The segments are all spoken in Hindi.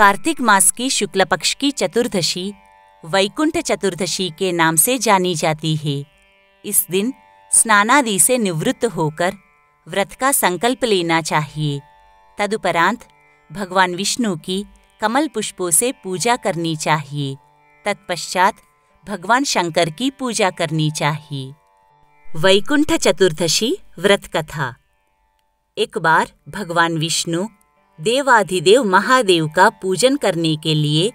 कार्तिक मास की शुक्ल पक्ष की चतुर्दशी वैकुंठ चतुर्दशी के नाम से जानी जाती है। इस दिन स्नानादि से निवृत्त होकर व्रत का संकल्प लेना चाहिए। तदुपरांत भगवान विष्णु की कमल पुष्पों से पूजा करनी चाहिए। तत्पश्चात भगवान शंकर की पूजा करनी चाहिए। वैकुंठ चतुर्दशी व्रत कथा। एक बार भगवान विष्णु देवाधिदेव महादेव का पूजन करने के लिए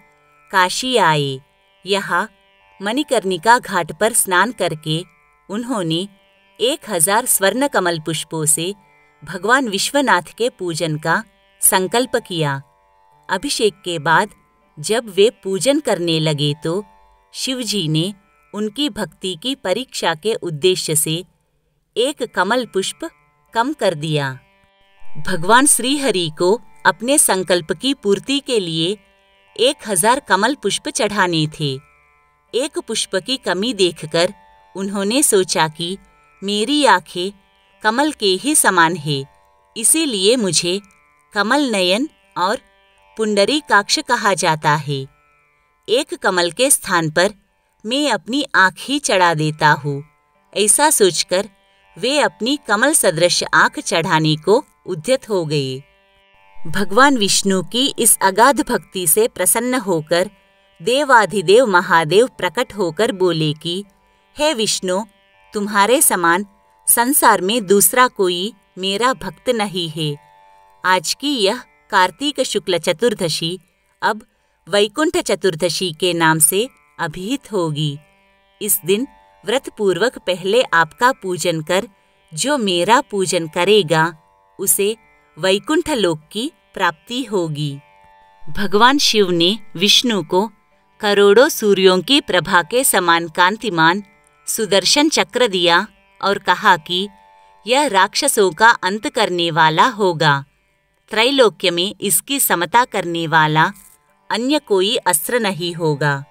काशी आए। यहाँ मणिकर्णिका घाट पर स्नान करके उन्होंने 1000 स्वर्ण कमल पुष्पों से भगवान विश्वनाथ के पूजन का संकल्प किया। अभिषेक के बाद जब वे पूजन करने लगे तो शिवजी ने उनकी भक्ति की परीक्षा के उद्देश्य से एक कमल पुष्प कम कर दिया। भगवान श्रीहरि को अपने संकल्प की पूर्ति के लिए 1000 कमल पुष्प चढ़ाने थे। एक पुष्प की कमी देखकर उन्होंने सोचा कि मेरी आंखें कमल के ही समान है, इसीलिए मुझे कमल नयन और पुंडरीकाक्ष कहा जाता है। एक कमल के स्थान पर मैं अपनी आँख ही चढ़ा देता हूँ। ऐसा सोचकर वे अपनी कमल सदृश आँख चढ़ाने को उद्यत हो गए। भगवान विष्णु की इस अगाध भक्ति से प्रसन्न होकर देवाधिदेव महादेव प्रकट होकर बोले कि हे विष्णु, तुम्हारे समान संसार में दूसरा कोई मेरा भक्त नहीं है। आज की यह कार्तिक शुक्ल चतुर्दशी अब वैकुंठ चतुर्दशी के नाम से अभिहित होगी। इस दिन व्रत पूर्वक पहले आपका पूजन कर जो मेरा पूजन करेगा उसे वैकुंठ लोक की प्राप्ति होगी। भगवान शिव ने विष्णु को करोड़ों सूर्यों की प्रभा के समान कांतिमान सुदर्शन चक्र दिया और कहा कि यह राक्षसों का अंत करने वाला होगा। त्रैलोक्य में इसकी समता करने वाला अन्य कोई अस्त्र नहीं होगा।